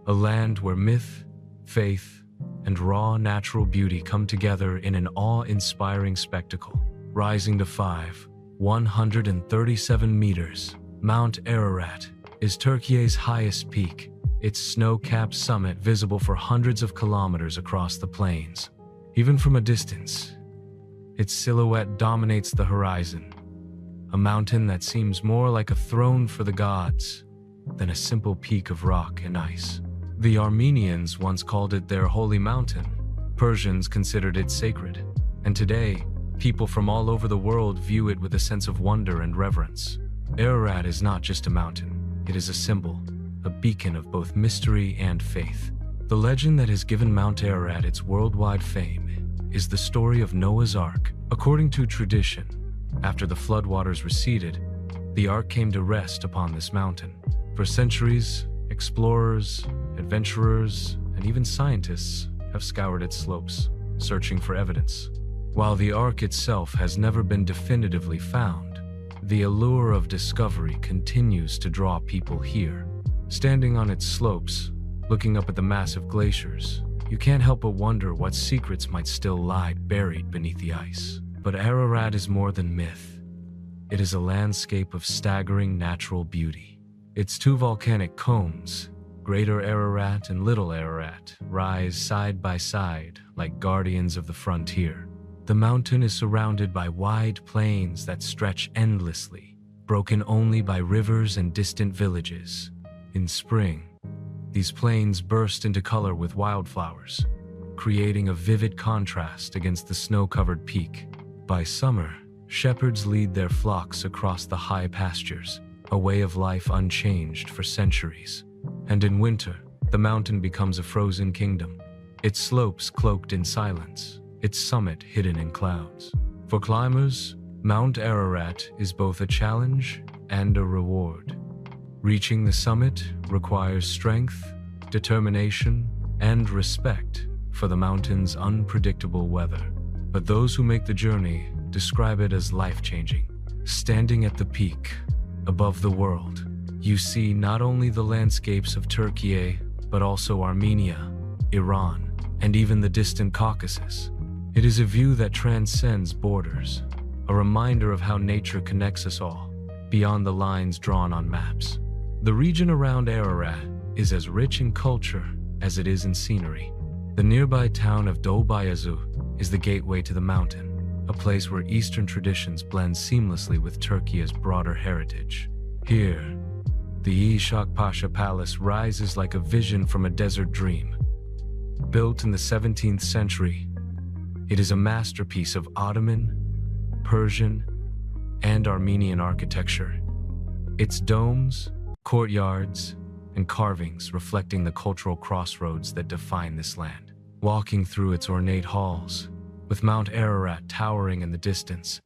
a land where myth, faith, and raw natural beauty come together in an awe-inspiring spectacle. Rising to 137 meters, Mount Ararat is Türkiye's highest peak, its snow-capped summit visible for hundreds of kilometers across the plains. Even from a distance, its silhouette dominates the horizon, a mountain that seems more like a throne for the gods than a simple peak of rock and ice. The Armenians once called it their holy mountain. Persians considered it sacred, and today, people from all over the world view it with a sense of wonder and reverence. Ararat is not just a mountain, it is a symbol, a beacon of both mystery and faith. The legend that has given Mount Ararat its worldwide fame is the story of Noah's Ark. According to tradition, after the floodwaters receded, the Ark came to rest upon this mountain. For centuries, explorers, adventurers, and even scientists have scoured its slopes, searching for evidence. While the Ark itself has never been definitively found, the allure of discovery continues to draw people here. Standing on its slopes, looking up at the massive glaciers, you can't help but wonder what secrets might still lie buried beneath the ice. But Ararat is more than myth. It is a landscape of staggering natural beauty. Its two volcanic cones, Greater Ararat and Little Ararat, rise side by side like guardians of the frontier. The mountain is surrounded by wide plains that stretch endlessly, broken only by rivers and distant villages. In spring, these plains burst into color with wildflowers, creating a vivid contrast against the snow-covered peak. By summer, shepherds lead their flocks across the high pastures, a way of life unchanged for centuries. And in winter, the mountain becomes a frozen kingdom, its slopes cloaked in silence, its summit hidden in clouds. For climbers, Mount Ararat is both a challenge and a reward. Reaching the summit requires strength, determination, and respect for the mountain's unpredictable weather. But those who make the journey describe it as life-changing. Standing at the peak, above the world, you see not only the landscapes of Türkiye, but also Armenia, Iran, and even the distant Caucasus. It is a view that transcends borders, a reminder of how nature connects us all, beyond the lines drawn on maps. The region around Ararat is as rich in culture as it is in scenery. The nearby town of Dolbayazu is the gateway to the mountain, a place where Eastern traditions blend seamlessly with Türkiye's broader heritage. Here, the Ishak Pasha Palace rises like a vision from a desert dream. Built in the 17th century, it is a masterpiece of Ottoman, Persian, and Armenian architecture. Its domes, courtyards, and carvings reflecting the cultural crossroads that define this land. Walking through its ornate halls, with Mount Ararat towering in the distance,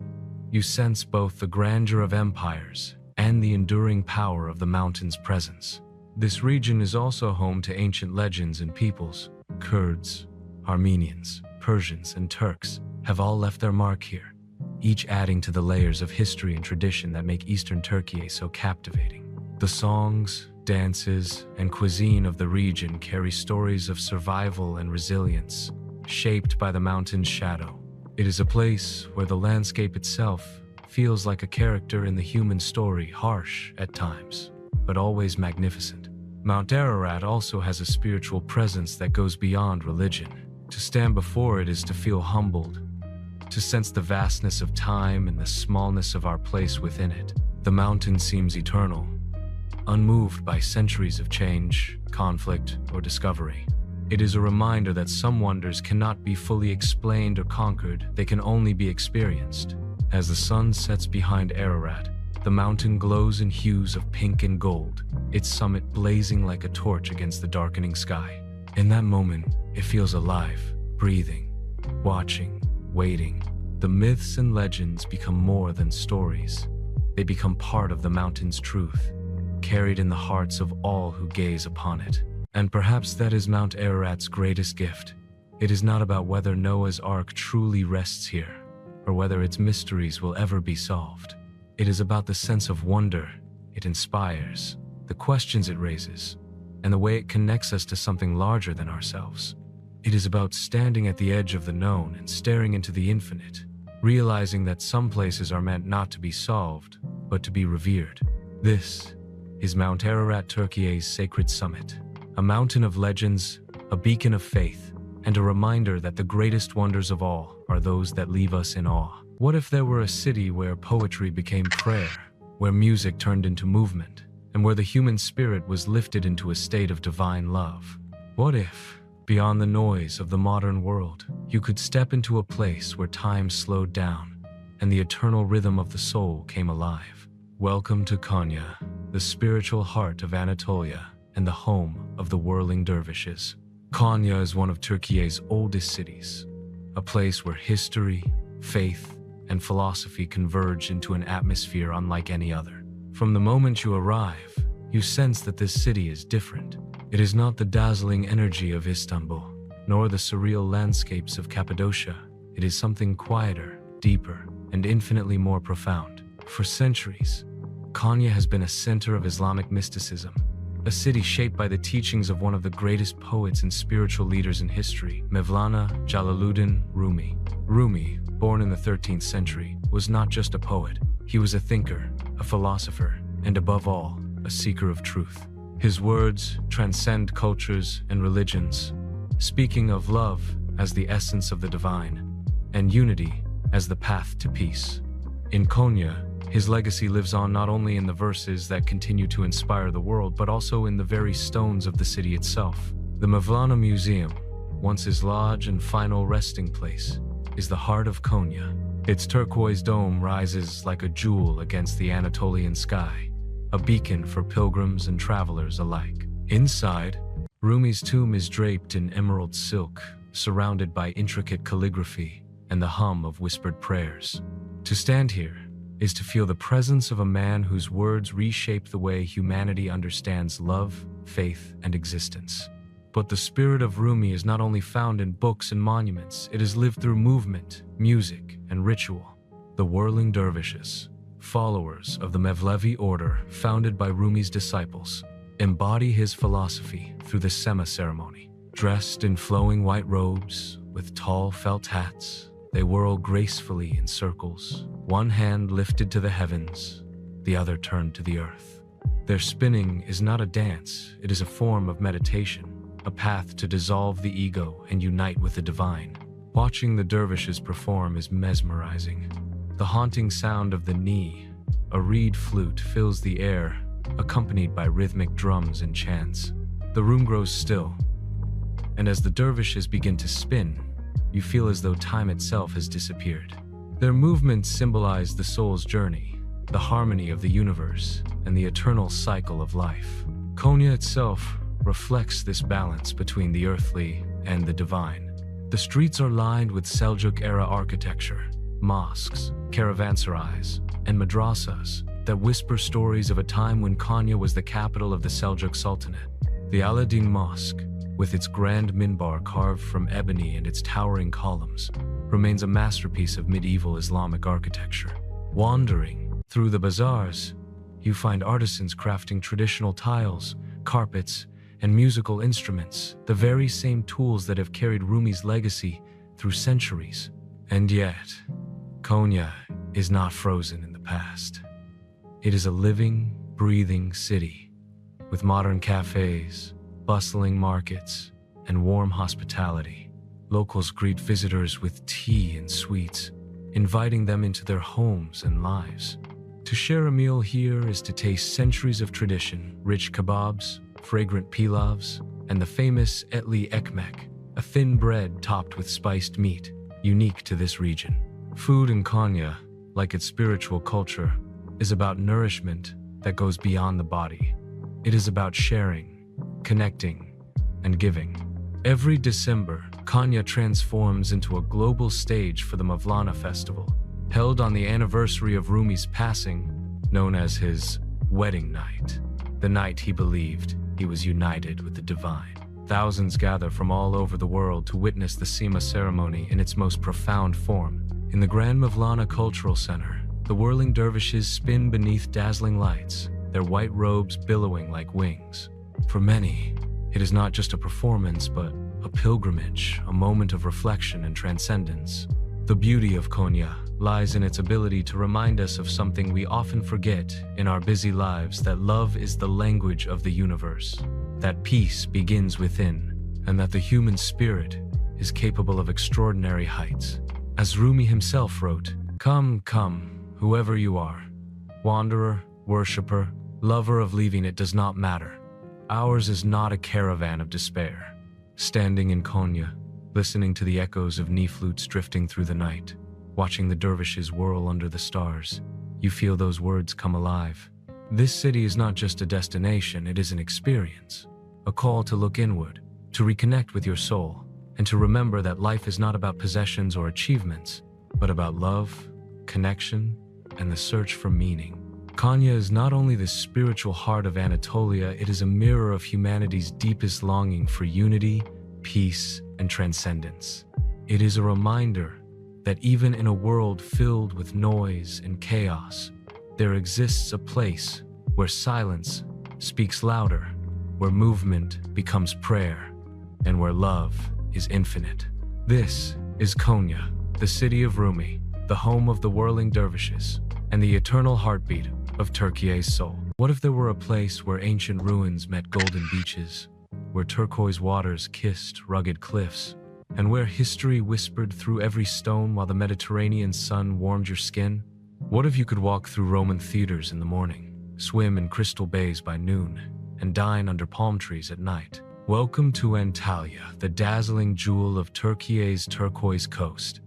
you sense both the grandeur of empires and the enduring power of the mountain's presence. This region is also home to ancient legends and peoples. Kurds, Armenians, Persians, and Turks have all left their mark here, each adding to the layers of history and tradition that make Eastern Türkiye so captivating. The songs, dances, and cuisine of the region carry stories of survival and resilience, shaped by the mountain's shadow. It is a place where the landscape itself feels like a character in the human story, harsh at times, but always magnificent. Mount Ararat also has a spiritual presence that goes beyond religion. To stand before it is to feel humbled, to sense the vastness of time and the smallness of our place within it. The mountain seems eternal, unmoved by centuries of change, conflict, or discovery. It is a reminder that some wonders cannot be fully explained or conquered, they can only be experienced. As the sun sets behind Ararat, the mountain glows in hues of pink and gold, its summit blazing like a torch against the darkening sky. In that moment, it feels alive, breathing, watching, waiting. The myths and legends become more than stories. They become part of the mountain's truth, carried in the hearts of all who gaze upon it. And perhaps that is Mount Ararat's greatest gift. It is not about whether Noah's Ark truly rests here, or whether its mysteries will ever be solved. It is about the sense of wonder it inspires, the questions it raises, and the way it connects us to something larger than ourselves. It is about standing at the edge of the known and staring into the infinite, realizing that some places are meant not to be solved, but to be revered. This is Mount Ararat, Türkiye's sacred summit, a mountain of legends, a beacon of faith, and a reminder that the greatest wonders of all are those that leave us in awe. What if there were a city where poetry became prayer, where music turned into movement, and where the human spirit was lifted into a state of divine love? What if, beyond the noise of the modern world, you could step into a place where time slowed down and the eternal rhythm of the soul came alive? Welcome to Konya, the spiritual heart of Anatolia and the home of the whirling dervishes. Konya is one of Türkiye's oldest cities, a place where history, faith, and philosophy converge into an atmosphere unlike any other. From the moment you arrive, you sense that this city is different. It is not the dazzling energy of Istanbul, nor the surreal landscapes of Cappadocia. It is something quieter, deeper, and infinitely more profound. For centuries, Konya has been a center of Islamic mysticism, a city shaped by the teachings of one of the greatest poets and spiritual leaders in history, Mevlana Jalaluddin Rumi. Rumi, born in the 13th century, was not just a poet. He was a thinker, a philosopher, and above all, a seeker of truth. His words transcend cultures and religions, speaking of love as the essence of the divine, and unity as the path to peace. In Konya, his legacy lives on not only in the verses that continue to inspire the world, but also in the very stones of the city itself. The Mevlana Museum, once his lodge and final resting place, is the heart of Konya. Its turquoise dome rises like a jewel against the Anatolian sky, a beacon for pilgrims and travelers alike. Inside, Rumi's tomb is draped in emerald silk, surrounded by intricate calligraphy and the hum of whispered prayers. To stand here is to feel the presence of a man whose words reshape the way humanity understands love, faith, and existence. But the spirit of Rumi is not only found in books and monuments, it is lived through movement, music, and ritual. The whirling dervishes, followers of the Mevlevi order founded by Rumi's disciples, embody his philosophy through the Sema ceremony. Dressed in flowing white robes, with tall felt hats, they whirl gracefully in circles, one hand lifted to the heavens, the other turned to the earth. Their spinning is not a dance, it is a form of meditation, a path to dissolve the ego and unite with the divine. Watching the dervishes perform is mesmerizing. The haunting sound of the knee, a reed flute, fills the air, accompanied by rhythmic drums and chants. The room grows still, and as the dervishes begin to spin, you feel as though time itself has disappeared. Their movements symbolize the soul's journey, the harmony of the universe, and the eternal cycle of life. Konya itself reflects this balance between the earthly and the divine. The streets are lined with Seljuk-era architecture, mosques, caravanserais, and madrasas that whisper stories of a time when Konya was the capital of the Seljuk Sultanate. The Aladdin Mosque, with its grand minbar carved from ebony and its towering columns, remains a masterpiece of medieval Islamic architecture. Wandering through the bazaars, you find artisans crafting traditional tiles, carpets, and musical instruments, the very same tools that have carried Rumi's legacy through centuries. And yet, Konya is not frozen in the past. It is a living, breathing city, with modern cafes, bustling markets, and warm hospitality. Locals greet visitors with tea and sweets, inviting them into their homes and lives. To share a meal here is to taste centuries of tradition, rich kebabs, fragrant pilavs, and the famous etli ekmek, a thin bread topped with spiced meat, unique to this region. Food in Konya, like its spiritual culture, is about nourishment that goes beyond the body. It is about sharing, connecting, and giving. Every December, Konya transforms into a global stage for the Mevlana festival, held on the anniversary of Rumi's passing, known as his wedding night, the night he believed he was united with the divine. Thousands gather from all over the world to witness the Sima ceremony in its most profound form. In the Grand Mevlana Cultural Center, the whirling dervishes spin beneath dazzling lights, their white robes billowing like wings. For many, it is not just a performance, but a pilgrimage, a moment of reflection and transcendence. The beauty of Konya lies in its ability to remind us of something we often forget in our busy lives, that love is the language of the universe, that peace begins within, and that the human spirit is capable of extraordinary heights. As Rumi himself wrote, "Come, come, whoever you are, wanderer, worshipper, lover of leaving, it does not matter. Ours is not a caravan of despair." Standing in Konya, listening to the echoes of knee flutes drifting through the night, watching the dervishes whirl under the stars, you feel those words come alive. This city is not just a destination, it is an experience, a call to look inward, to reconnect with your soul, and to remember that life is not about possessions or achievements, but about love, connection, and the search for meaning. Konya is not only the spiritual heart of Anatolia, it is a mirror of humanity's deepest longing for unity, peace, and transcendence. It is a reminder that even in a world filled with noise and chaos, there exists a place where silence speaks louder, where movement becomes prayer, and where love is infinite. This is Konya, the city of Rumi, the home of the whirling dervishes, and the eternal heartbeat of Türkiye's soul. What if there were a place where ancient ruins met golden beaches, where turquoise waters kissed rugged cliffs, and where history whispered through every stone while the Mediterranean sun warmed your skin? What if you could walk through Roman theaters in the morning, swim in crystal bays by noon, and dine under palm trees at night? Welcome to Antalya, the dazzling jewel of Türkiye's turquoise coast,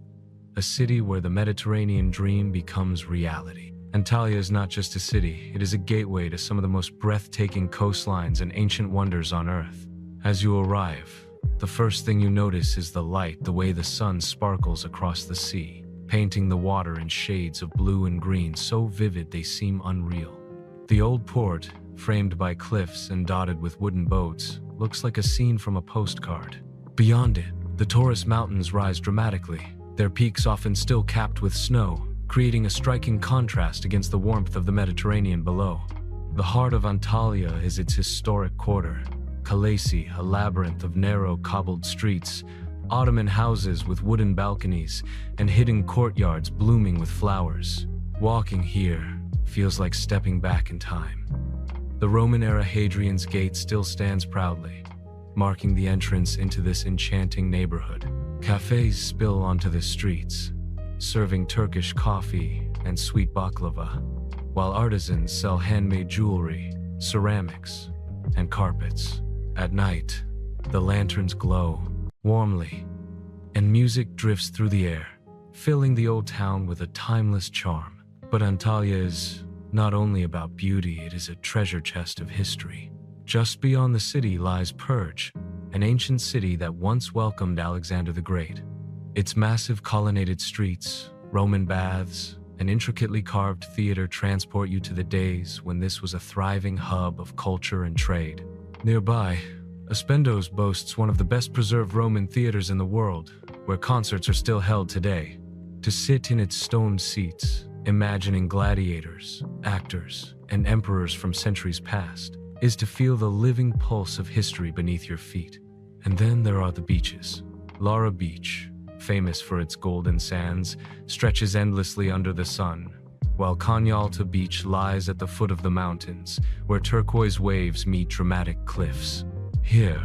a city where the Mediterranean dream becomes reality. Antalya is not just a city, it is a gateway to some of the most breathtaking coastlines and ancient wonders on Earth. As you arrive, the first thing you notice is the light, the way the sun sparkles across the sea, painting the water in shades of blue and green so vivid they seem unreal. The old port, framed by cliffs and dotted with wooden boats, looks like a scene from a postcard. Beyond it, the Taurus Mountains rise dramatically, their peaks often still capped with snow, creating a striking contrast against the warmth of the Mediterranean below. The heart of Antalya is its historic quarter, Kalesi, a labyrinth of narrow cobbled streets, Ottoman houses with wooden balconies, and hidden courtyards blooming with flowers. Walking here feels like stepping back in time. The Roman-era Hadrian's Gate still stands proudly, marking the entrance into this enchanting neighborhood. Cafes spill onto the streets, serving Turkish coffee and sweet baklava, while artisans sell handmade jewelry, ceramics, and carpets. At night, the lanterns glow warmly, and music drifts through the air, filling the old town with a timeless charm. But Antalya is not only about beauty, it is a treasure chest of history. Just beyond the city lies Perj, an ancient city that once welcomed Alexander the Great. Its massive colonnaded streets, Roman baths, and intricately carved theater transport you to the days when this was a thriving hub of culture and trade. Nearby, Aspendos boasts one of the best preserved Roman theaters in the world, where concerts are still held today. To sit in its stone seats, Imagining gladiators, actors, and emperors from centuries past is to feel the living pulse of history beneath your feet. And then there are the beaches. Lara Beach, famous for its golden sands, stretches endlessly under the sun, while Kanyalta Beach lies at the foot of the mountains, where turquoise waves meet dramatic cliffs. Here,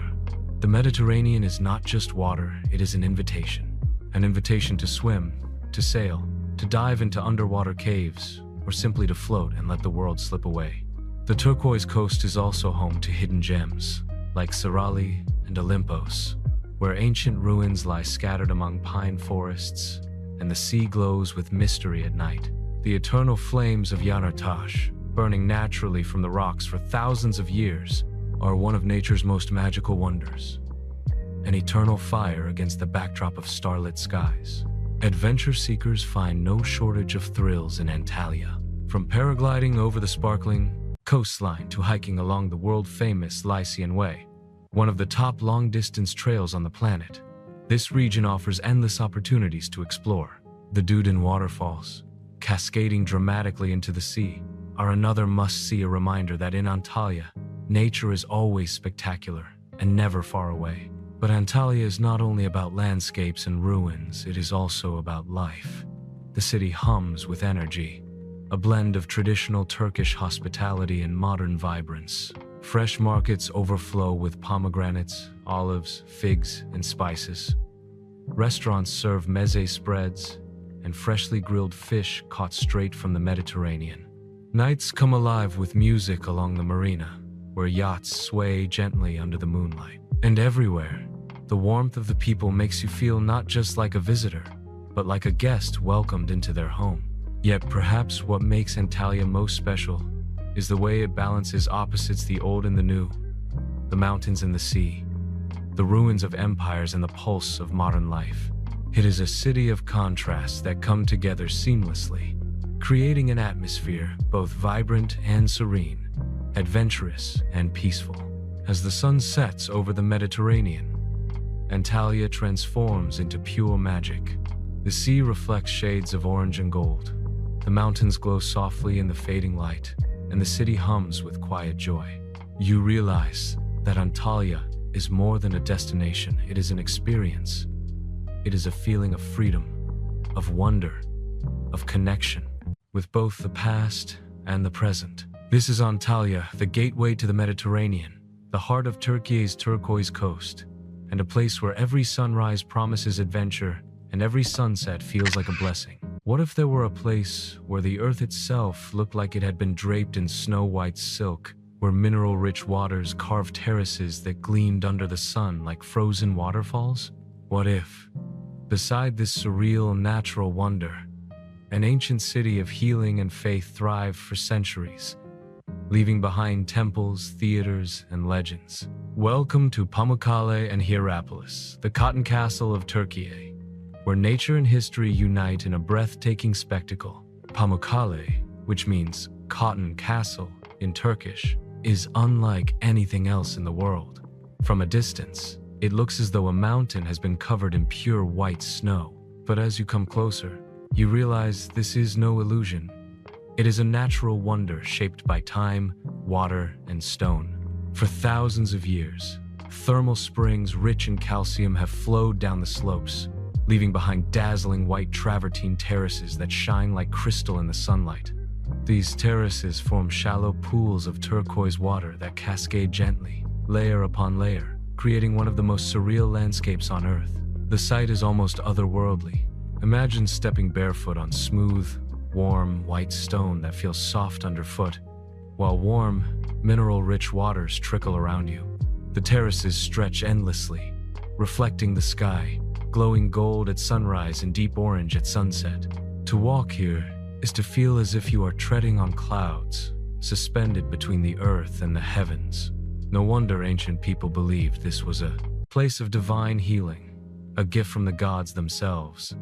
the Mediterranean is not just water, it is an invitation. An invitation to swim, to sail, to dive into underwater caves, or simply to float and let the world slip away. The turquoise coast is also home to hidden gems, like Sirali and Olympos, where ancient ruins lie scattered among pine forests, and the sea glows with mystery at night. The eternal flames of Yanartash, burning naturally from the rocks for thousands of years, are one of nature's most magical wonders. An eternal fire against the backdrop of starlit skies. Adventure seekers find no shortage of thrills in Antalya, from paragliding over the sparkling coastline to hiking along the world-famous Lycian Way, one of the top long-distance trails on the planet. This region offers endless opportunities to explore. The Dudin waterfalls, cascading dramatically into the sea, are another must-see, a reminder that in Antalya, nature is always spectacular and never far away. But Antalya is not only about landscapes and ruins, it is also about life. The city hums with energy, a blend of traditional Turkish hospitality and modern vibrance. Fresh markets overflow with pomegranates, olives, figs, and spices. Restaurants serve meze spreads and freshly grilled fish caught straight from the Mediterranean. Nights come alive with music along the marina, where yachts sway gently under the moonlight. And everywhere, the warmth of the people makes you feel not just like a visitor, but like a guest welcomed into their home. Yet perhaps what makes Antalya most special is the way it balances opposites, the old and the new, the mountains and the sea, the ruins of empires and the pulse of modern life. It is a city of contrasts that come together seamlessly, creating an atmosphere both vibrant and serene, adventurous and peaceful. As the sun sets over the Mediterranean, Antalya transforms into pure magic. The sea reflects shades of orange and gold. The mountains glow softly in the fading light, and the city hums with quiet joy. You realize that Antalya is more than a destination, it is an experience. It is a feeling of freedom, of wonder, of connection with both the past and the present. This is Antalya, the gateway to the Mediterranean, the heart of Turkey's turquoise coast, and a place where every sunrise promises adventure and every sunset feels like a blessing. What if there were a place where the earth itself looked like it had been draped in snow-white silk, where mineral-rich waters carved terraces that gleamed under the sun like frozen waterfalls? What if, beside this surreal natural wonder, an ancient city of healing and faith thrived for centuries, leaving behind temples, theaters, and legends? Welcome to Pamukkale and Hierapolis, the cotton castle of Türkiye, where nature and history unite in a breathtaking spectacle. Pamukkale, which means cotton castle in Turkish, is unlike anything else in the world. From a distance, it looks as though a mountain has been covered in pure white snow. But as you come closer, you realize this is no illusion. It is a natural wonder shaped by time, water, and stone. For thousands of years, thermal springs rich in calcium have flowed down the slopes, leaving behind dazzling white travertine terraces that shine like crystal in the sunlight. These terraces form shallow pools of turquoise water that cascade gently, layer upon layer, creating one of the most surreal landscapes on Earth. The sight is almost otherworldly. Imagine stepping barefoot on smooth, warm, white stone that feels soft underfoot, while warm, mineral-rich waters trickle around you. The terraces stretch endlessly, reflecting the sky, glowing gold at sunrise and deep orange at sunset. To walk here is to feel as if you are treading on clouds, suspended between the earth and the heavens. No wonder ancient people believed this was a place of divine healing, a gift from the gods themselves.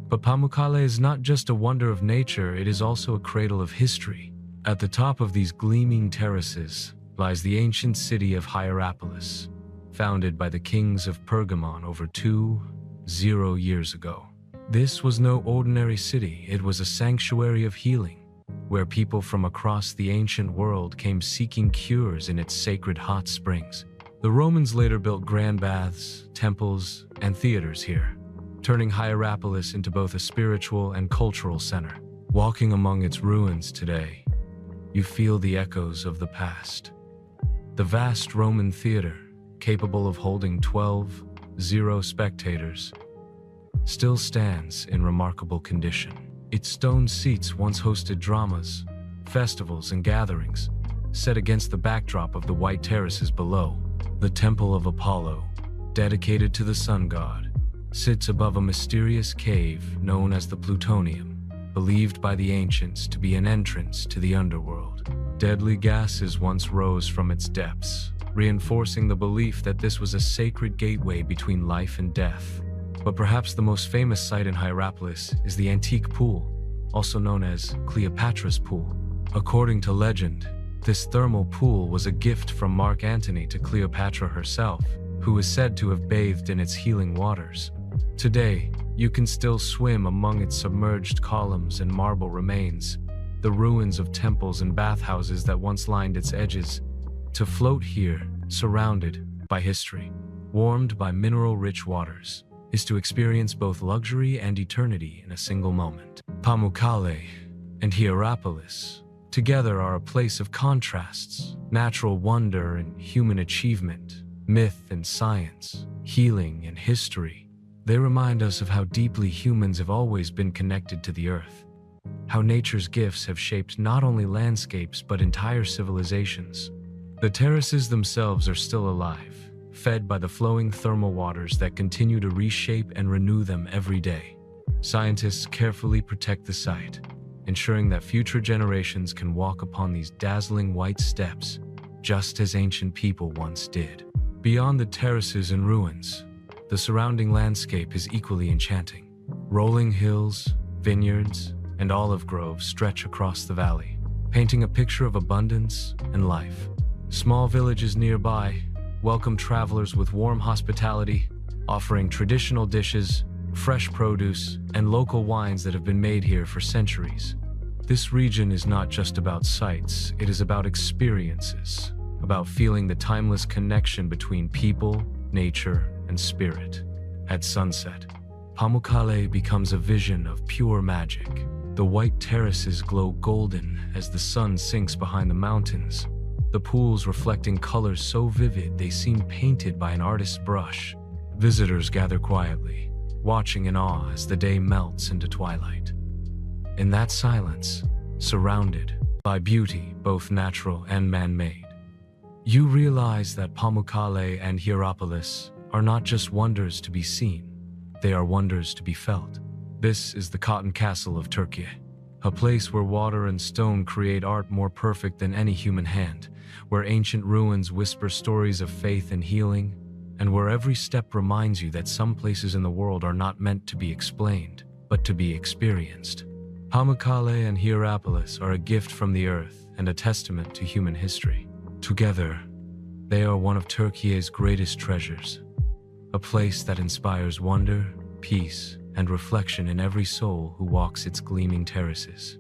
But Pamukkale is not just a wonder of nature, it is also a cradle of history. At the top of these gleaming terraces lies the ancient city of Hierapolis, founded by the kings of Pergamon over 20 years ago. This was no ordinary city, it was a sanctuary of healing, where people from across the ancient world came seeking cures in its sacred hot springs. The Romans later built grand baths, temples, and theaters here, turning Hierapolis into both a spiritual and cultural center. Walking among its ruins today, you feel the echoes of the past. The vast Roman theater, capable of holding 12,000 spectators, still stands in remarkable condition. Its stone seats once hosted dramas, festivals, and gatherings, set against the backdrop of the white terraces below. The Temple of Apollo, dedicated to the sun god, sits above a mysterious cave known as the Plutonium, believed by the ancients to be an entrance to the underworld. Deadly gases once rose from its depths, reinforcing the belief that this was a sacred gateway between life and death. But perhaps the most famous site in Hierapolis is the antique pool, also known as Cleopatra's Pool. According to legend, this thermal pool was a gift from Mark Antony to Cleopatra herself, who is said to have bathed in its healing waters. Today, you can still swim among its submerged columns and marble remains, the ruins of temples and bathhouses that once lined its edges. To float here, surrounded by history, warmed by mineral-rich waters, is to experience both luxury and eternity in a single moment. Pamukkale and Hierapolis together are a place of contrasts, natural wonder and human achievement, myth and science, healing and history. They remind us of how deeply humans have always been connected to the earth, how nature's gifts have shaped not only landscapes but entire civilizations. The terraces themselves are still alive, fed by the flowing thermal waters that continue to reshape and renew them every day. Scientists carefully protect the site, ensuring that future generations can walk upon these dazzling white steps, just as ancient people once did. Beyond the terraces and ruins, the surrounding landscape is equally enchanting. Rolling hills, vineyards, and olive groves stretch across the valley, painting a picture of abundance and life. Small villages nearby welcome travelers with warm hospitality, offering traditional dishes, fresh produce, and local wines that have been made here for centuries. This region is not just about sights, it is about experiences, about feeling the timeless connection between people, nature, and spirit. At sunset, Pamukkale becomes a vision of pure magic. The white terraces glow golden as the sun sinks behind the mountains, the pools reflecting colors so vivid they seem painted by an artist's brush. Visitors gather quietly, watching in awe as the day melts into twilight. In that silence, surrounded by beauty, both natural and man-made, you realize that Pamukkale and Hierapolis are not just wonders to be seen, they are wonders to be felt. This is the Cotton Castle of Türkiye, a place where water and stone create art more perfect than any human hand, where ancient ruins whisper stories of faith and healing, and where every step reminds you that some places in the world are not meant to be explained, but to be experienced. Pamukkale and Hierapolis are a gift from the earth and a testament to human history. Together, they are one of Türkiye's greatest treasures, a place that inspires wonder, peace, and reflection in every soul who walks its gleaming terraces.